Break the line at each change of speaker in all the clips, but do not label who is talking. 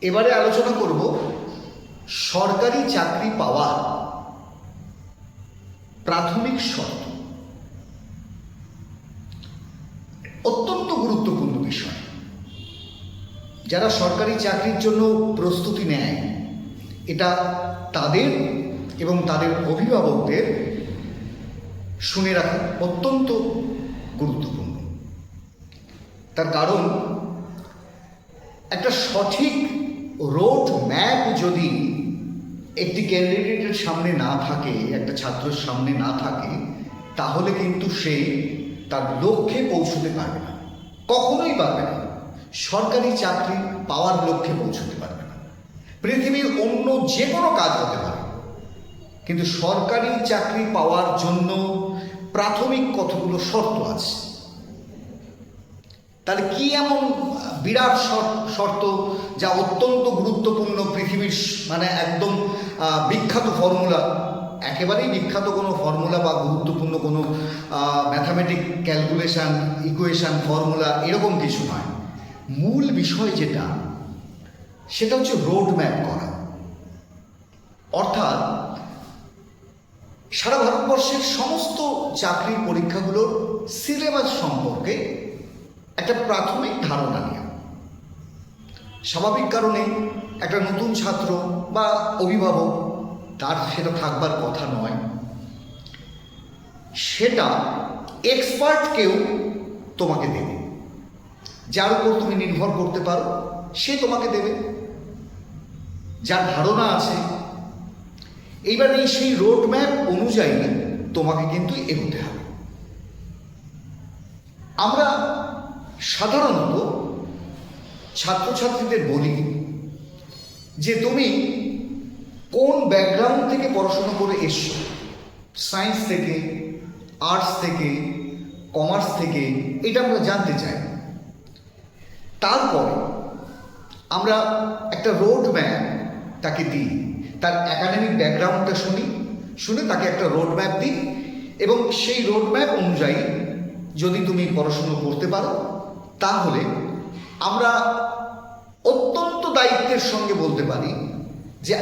এবারে আলোচনা করব সরকারি চাকরি পাওয়ার প্রাথমিক শর্ত। অত্যন্ত গুরুত্বপূর্ণ বিষয়। যারা সরকারি চাকরির জন্য প্রস্তুতি নেয়, এটা তাদের এবং তাদের অভিভাবকদের শুনে রাখা অত্যন্ত গুরুত্বপূর্ণ। তার কারণ একটা সঠিক রোড ম্যাপ যদি একটি ক্যান্ডিডেটের সামনে না থাকে, একটা ছাত্রের সামনে না থাকে, তাহলে কিন্তু সে তার লক্ষ্যে পৌঁছতে পারবে না, কখনোই পারবে না। সরকারি চাকরি পাওয়ার লক্ষ্যে পৌঁছতে পারবে না। পৃথিবীর অন্য যে কোনো কাজ হতে পারে, কিন্তু সরকারি চাকরি পাওয়ার জন্য প্রাথমিক কতগুলো শর্ত আছে। তাহলে কি এমন বিরাট শর্ত যা অত্যন্ত গুরুত্বপূর্ণ, পৃথিবীর একদম বিখ্যাত ফর্মুলা, একেবারেই বিখ্যাত কোনো ফর্মুলা বা গুরুত্বপূর্ণ কোনো ম্যাথামেটিক ক্যালকুলেশন, ইকুয়েশন, ফর্মুলা এরকম কিছু নয়। মূল বিষয় সেটা হচ্ছে রোড ম্যাপ করা। অর্থাৎ সারা ভারতবর্ষের সমস্ত চাকরির পরীক্ষাগুলোর সিলেবাস সম্পর্কে একটা প্রাথমিক ধারণা নেওয়া। স্বাভাবিক কারণে একটা নতুন ছাত্র বা অভিভাবক, তার সেটা থাকবার কথা নয়, সেটা এক্সপার্ট কেউ তোমাকে দেবে, যার উপর তুমি নির্ভর করতে পারো, সে তোমাকে দেবে, যার ধারণা আছে। এইবার সেই রোড ম্যাপ অনুযায়ী তোমাকে কিন্তু এগোতে হবে। আমরা সাধারণত ছাত্রছাত্রীদের বলি যে তুমি কোন ব্যাকগ্রাউন্ড থেকে পড়াশোনা করে এসছো, সায়েন্স থেকে, আর্টস থেকে, কমার্স থেকে, এটা আমরা জানতে চাই। তারপরে আমরা একটা রোড ম্যাপ তাকে দিই, তার একাডেমিক ব্যাকগ্রাউন্ডটা শুনে তাকে একটা রোড ম্যাপ দিই, এবং সেই রোড ম্যাপ অনুযায়ী যদি তুমি পড়াশুনো করতে পারো, তাহলে আমরা অত্যন্ত দায়িত্বের সঙ্গে বলতে পারি যে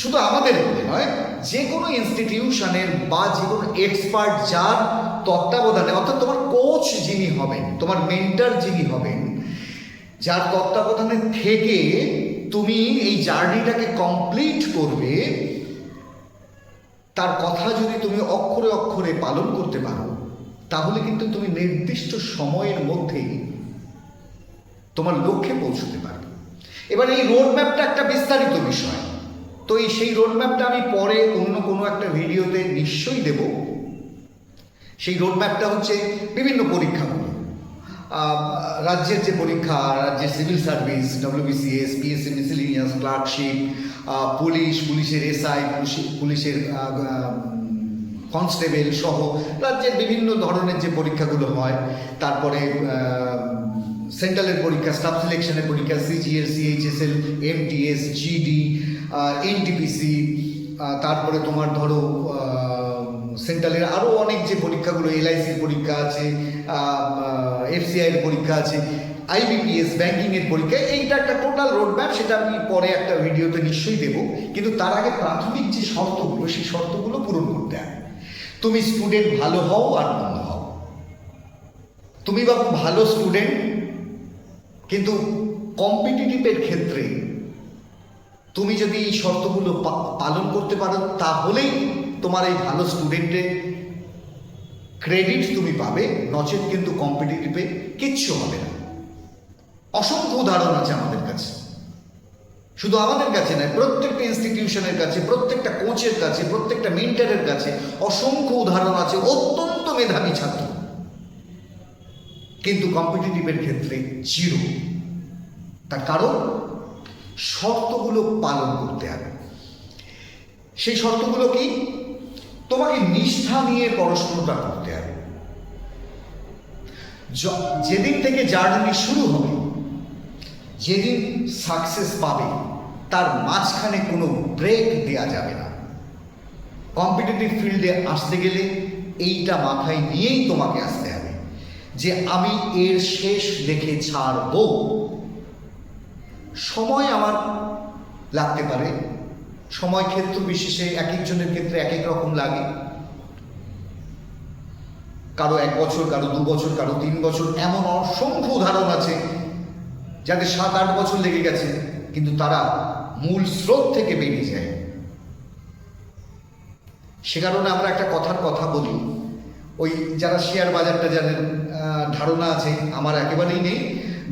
শুধু আমাদের বলে নয়, যে কোনো ইনস্টিটিউশনের বা যে কোনো এক্সপার্ট যার তত্ত্বাবধানে, অর্থাৎ তোমার কোচ যিনি হবেন, তোমার মেন্টর যিনি হবেন, যার তত্ত্বাবধানে থেকে তুমি এই জার্নিটাকে কমপ্লিট করবে, তার কথা যদি তুমি অক্ষরে অক্ষরে পালন করতে পারো, তাহলে কিন্তু তুমি নির্দিষ্ট সময়ের মধ্যেই তোমার লক্ষ্যে পৌঁছতে পারবে। এবার এই রোড ম্যাপটা একটা বিস্তারিত বিষয়, তো সেই রোড ম্যাপটা আমি পরে অন্য কোনো একটা ভিডিওতে নিশ্চয়ই দেব। সেই রোড ম্যাপটা হচ্ছে বিভিন্ন পরীক্ষাগুলো, রাজ্যের যে পরীক্ষা, রাজ্যের civil service, WBCS, PSC miscellaneous, clerkship, পুলিশের SI, পুলিশের কনস্টেবল সহ রাজ্যের বিভিন্ন ধরনের যে পরীক্ষাগুলো হয়, তারপরে সেন্ট্রালের পরীক্ষা, স্টাফ সিলেকশনের পরীক্ষা, CGL, CHSL, MTS, GD, NTPC, তারপরে তোমার ধরো সেন্ট্রালের আরও অনেক যে পরীক্ষাগুলো, LICর পরীক্ষা আছে, FCIয়ের পরীক্ষা আছে, IBPS, ব্যাংকিংয়ের পরীক্ষা, এইটা একটা টোটাল রোড ম্যাপ, সেটা আমি পরে একটা ভিডিওতে নিশ্চয়ই দেবো। কিন্তু তার আগে প্রাথমিক যে শর্তগুলো, সেই শর্তগুলো পূরণ করতে হবে। তুমি স্টুডেন্ট ভালো হও আর মন্দ হও, তুমি বা ভালো স্টুডেন্ট, কিন্তু কম্পিটিটিভের ক্ষেত্রে তুমি যদি এই শর্তগুলো পালন করতে পারো, তাহলেই তোমার এই ভালো স্টুডেন্টের ক্রেডিট তুমি পাবে, নচেত কিন্তু কম্পিটিটিভে কিচ্ছু হবে না। অসংখ্য উদাহরণ আছে আমাদের কাছে, শুধু আমাদের কাছে নয়, প্রত্যেকটা ইনস্টিটিউশনের কাছে, প্রত্যেকটা কোচের কাছে, প্রত্যেকটা মেন্টরের কাছে অসংখ্য উদাহরণ আছে অত্যন্ত মেধাবী ছাত্র, কিন্তু কম্পিটিটিভের ক্ষেত্রে জিরো। তার কারণ শর্তগুলো পালন করতে হবে। সেই শর্তগুলো কি? তোমাকে নিষ্ঠা নিয়ে পড়াশোনাটা করতে হবে। যেদিন থেকে জার্নি শুরু হবে, যেদিন সাকসেস পাবে, তার মাঝখানে কোনো ব্রেক দেওয়া যাবে না। কম্পিটিটিভ ফিল্ডে আসতে গেলে এইটা মাথায় নিয়েই তোমাকে আসতে হবে যে আমি এর শেষ দেখে ছাড়বো। সময় আমার লাগতে পারে, সময় ক্ষেত্র বিশেষে এক একজনের ক্ষেত্রে এক এক রকম লাগে। কারো 1 বছর, কারো 2 বছর, কারো 3 বছর, এমন অসংখ্য উদাহরণ আছে যাদের 7-8 বছর লেগে গেছে, কিন্তু তারা মূল স্রোত থেকে বেরিয়ে যায়। সে কারণে আমরা একটা কথা বলি, ওই যারা শেয়ার বাজারটা জানেন, ধারণা আছে, আমার একেবারেই নেই,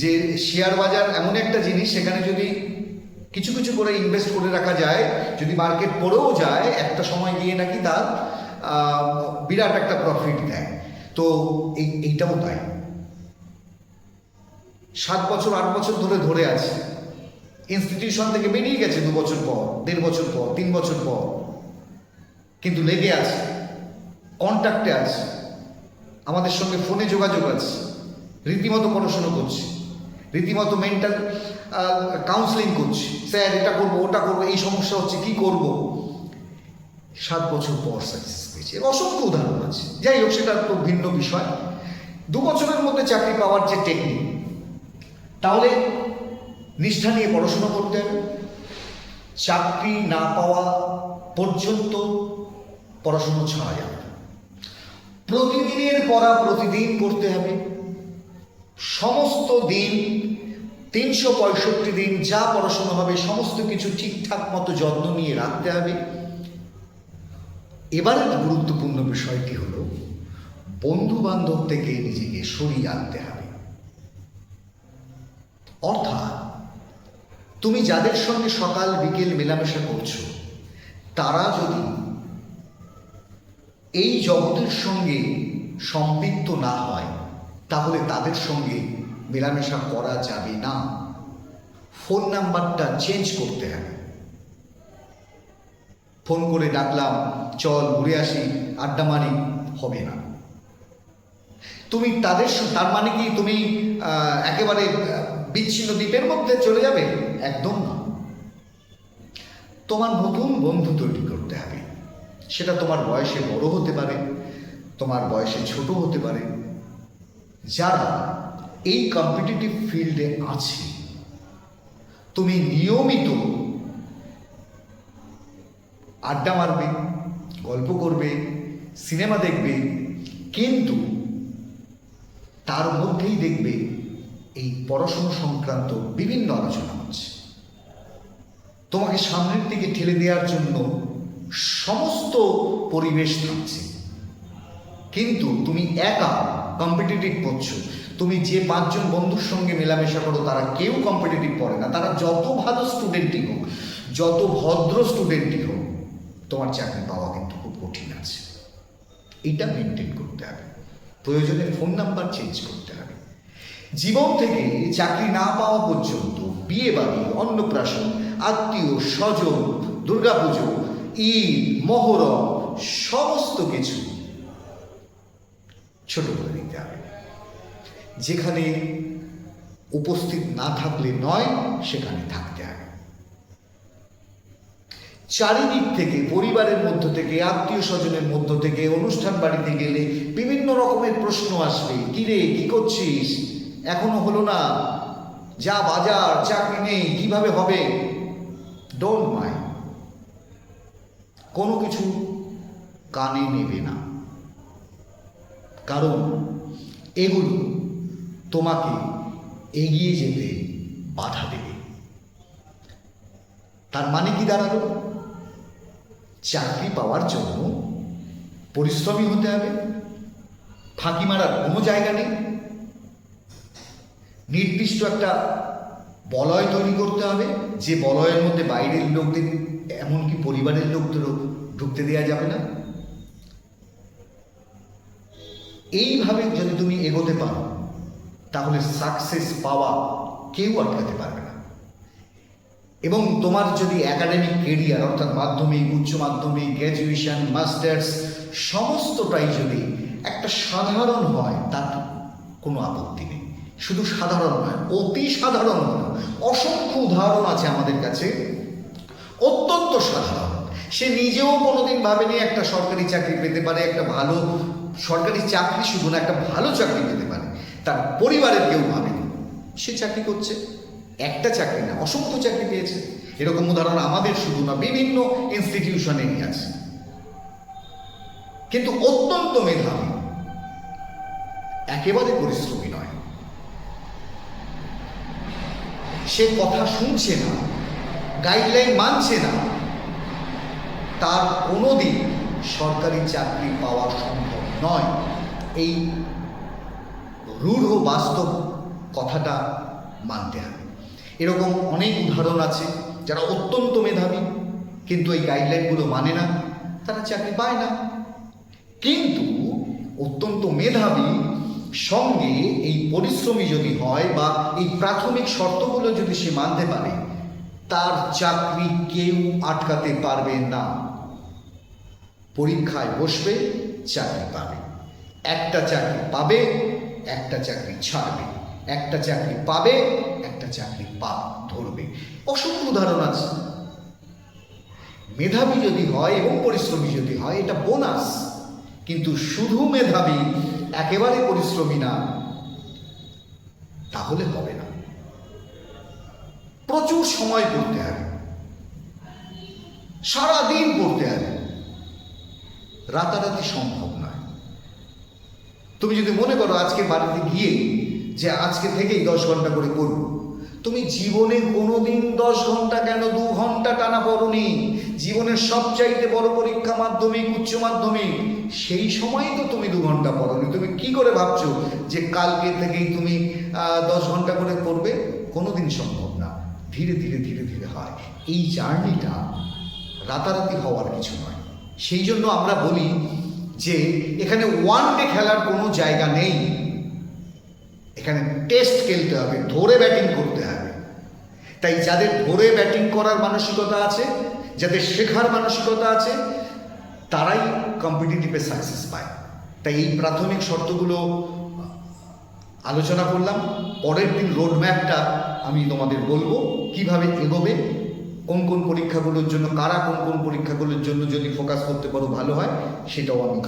যে শেয়ার বাজার এমন একটা জিনিস, সেখানে যদি কিছু কিছু করে ইনভেস্ট করে রাখা যায়, যদি মার্কেট পড়েও যায়, একটা সময় গিয়ে নাকি তার বিরাট একটা প্রফিট দেয়। তো এইটাও তাই। 7 বছর 8 বছর ধরে আছে, ইনস্টিটিউশন থেকে বেরিয়ে গেছে 2 বছর পর, 1.5 বছর পর, 3 বছর পর, কিন্তু লেগে আছে, কন্ট্যাক্টে আছে, আমাদের সঙ্গে ফোনে যোগাযোগ আছে, রীতিমতো পড়াশুনো করছে, রীতিমতো মেন্টাল কাউন্সেলিং করছে, স্যার এটা করবো, ওটা করবো, এই সমস্যা হচ্ছে, কি করব। 7 বছর পর সাকসেস পেয়েছে। অসংখ্য উদাহরণ আছে। যাই হোক, সেটা তো ভিন্ন বিষয়। 2 বছরের মধ্যে চাকরি পাওয়ার যে টেকনিক, তাহলে নিষ্ঠা নিয়ে পড়াশোনা করতে হবে। চাকরি না পাওয়া পর্যন্ত পড়াশুনো ছাড়া যাবে না। প্রতিদিনের পড়া প্রতিদিন করতে হবে। সমস্ত দিন 365 দিন যা পড়াশোনা হবে সমস্ত কিছু ঠিকঠাক মতো যত্ন নিয়ে রাখতে হবে। এবারে গুরুত্বপূর্ণ বিষয়টি হলো, বন্ধু বান্ধব থেকে নিজেকে সরিয়ে আনতে হবে। অর্থাৎ তুমি যাদের সঙ্গে সকাল বিকেল মেলামেশা করছো, তারা যদি এই জগতের সঙ্গে সম্পৃক্ত না হয়, তাহলে তাদের সঙ্গে মেলামেশা করা যাবে না। ফোন নাম্বারটা চেঞ্জ করতে হবে। ফোন করে ডাকলাম, চল ঘুরে আসি, আড্ডা মারি, হবে না। তুমি তার মানে কি তুমি একেবারে বিচ্ছিন্ন দ্বীপের মধ্যে চলে যাবে? একদম না। তোমার নতুন বন্ধু তৈরি করতে হবে। সেটা তোমার বয়সে বড় হতে পারে, তোমার বয়সে ছোট হতে পারে, যারা এই কম্পিটিটিভ ফিল্ডে আছে। তুমি নিয়মিত আড্ডা মারবে, গল্প করবে, সিনেমা দেখবে, কিন্তু তার মধ্যেই দেখবে এই পড়াশোনা সংক্রান্ত বিভিন্ন আলোচনা হচ্ছে। তোমাকে সামনের দিকে ঠেলে দেওয়ার জন্য সমস্ত পরিবেশ থাকছে, কিন্তু তুমি একা কম্পিটিটিভ করছো। তুমি যে 5 জন বন্ধুর সঙ্গে মেলামেশা করো, তারা কেউ কম্পিটিটিভ পড়ে না। তারা যত ভালো স্টুডেন্টই হোক, যত ভদ্র স্টুডেন্টই হোক, তোমার চাকরি পাওয়া কিন্তু খুব কঠিন আছে। এটা মেনটেন করতে হবে। প্রয়োজনে ফোন নাম্বার চেঞ্জ করতে হবে। জীবন থেকে চাকরি না পাওয়া পর্যন্ত বিয়ে বাড়ি, অন্নপ্রাশন, আত্মীয় স্বজন, দুর্গাপুজো, ঈদ, মহরম, সমস্ত কিছু ছোট করে দিতে হবে। যেখানে উপস্থিত না থাকলে নয়, সেখানে থাকতে হবে। চারিদিক থেকে, পরিবারের মধ্য থেকে, আত্মীয় স্বজনের মধ্য থেকে, অনুষ্ঠান বাড়িতে গেলে বিভিন্ন রকমের প্রশ্ন আসবে। কিরে, কি করছিস, এখনো হলো না, যা বাজার, চাকরি নেই, কিভাবে হবে? ডোন্ট মাইন্ড, কোনো কিছু কানে নেবে না, কারণ এগুলো তোমাকে এগিয়ে যেতে বাধা দেবে। তার মানে কি দাঁড়ালো? চাকরি পাওয়ার জন্য পরিশ্রমী হতে হবে, ফাঁকি মারার কোনো জায়গা নেই। নির্দিষ্ট একটা বলয় তৈরি করতে হবে, যে বলয়ের মধ্যে বাইরের লোকদের, এমনকি পরিবারের লোকদেরও ঢুকতে দেওয়া যাবে না। এইভাবে যদি তুমি এগোতে পারো, তাহলে সাকসেস পাওয়া কেউ আটকাতে পারবে না। এবং তোমার যদি একাডেমিক কেরিয়ার, অর্থাৎ মাধ্যমিক, উচ্চ মাধ্যমিক, গ্র্যাজুয়েশন, মাস্টার্স, সমস্তটাই যদি একটা সাধারণ হয়, তার কোনো আপত্তি নেই। শুধু সাধারণ নয়, অতি সাধারণ নয়। অসংখ্য উদাহরণ আছে আমাদের কাছে, অত্যন্ত সাধারণ। সে নিজেও কোনোদিন ভাবেনি একটা সরকারি চাকরি পেতে পারে, একটা ভালো সরকারি চাকরি শুধু না, একটা ভালো চাকরি পেতে পারে। তার পরিবারের কেউ ভাবেনি, সে চাকরি করছে। একটা চাকরি না, অসংখ্য চাকরি পেয়েছে। এরকম উদাহরণ আমাদের শুধু না, বিভিন্ন ইনস্টিটিউশনেই আছে। কিন্তু অত্যন্ত মেধাবী, একেবারে পরিশ্রমী নয়, সে কথা শুনছে না, গাইডলাইন মানছে না, তার কোনোদিন সরকারি চাকরি পাওয়া সম্ভব নয়। এই রূঢ় বাস্তব কথাটা মানতে হবে। এরকম অনেক উদাহরণ আছে যারা অত্যন্ত মেধাবী কিন্তু এই গাইডলাইনগুলো মানে না, তারা চাকরি পায় না। কিন্তু অত্যন্ত মেধাবী সঙ্গে এই পরিশ্রমী যদি হয় বা এই প্রাথমিক শর্তগুলো যদি সে মানতে পারে, তার চাকরি কেউ আটকাতে পারবে না। পরীক্ষায় বসবে, চাকরি পাবে, একটা চাকরি পাবে, একটা চাকরি ছাড়বে, একটা চাকরি পাবে, একটা চাকরি ধরবে। অসংখ্য উদাহরণ আছে। মেধাবী যদি হয় এবং পরিশ্রমী যদি হয়, এটা বোনাস। কিন্তু শুধু মেধাবী একেবারে পরিশ্রমী না, তাহলে হবে না। প্রচুর সময় পড়তে হবে, সারাদিন পড়তে হবে, রাতারাতি সম্ভব নয়। তুমি যদি মনে করো আজকে বাড়িতে গিয়ে যে আজকে থেকেই 10 ঘন্টা করে করব, তুমি জীবনে কোনোদিন 10 ঘন্টা কেন 2 ঘন্টা টানা পড়নি। জীবনের সবচাইতে বড় পরীক্ষা মাধ্যমিক, উচ্চ মাধ্যমিক, সেই সময়ই তো তুমি 2 ঘন্টা পড়নি। তুমি কি করে ভাবছো যে কালকে থেকেই তুমি 10 ঘন্টা করে পড়বে? কোনোদিন সম্ভব না। ধীরে ধীরে ধীরে ধীরে হয়। এই জার্নিটা রাতারাতি হওয়ার কিছু নয়। সেই জন্য আমরা বলি যে এখানে ওয়ান ডে খেলার কোনো জায়গা নেই। এখানে টেস্ট খেলতে হবে, ধরে ব্যাটিং করতে হবে। তাই যাদের ধরে ব্যাটিং করার মানসিকতা আছে, যাদের শেখার মানসিকতা আছে, তারাই কম্পিটিটিভে সাকসেস পায়। তাই এই প্রাথমিক শর্তগুলো আলোচনা করলাম। পরের দিন রোডম্যাপটা আমি তোমাদের বলবো কিভাবে এগোবে, কোন কোন পরীক্ষাগুলোর জন্য, কারা কোন কোন পরীক্ষাগুলোর জন্য যদি ফোকাস করতে পারো ভালো হয়, সেটাও আমি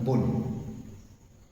বলবো।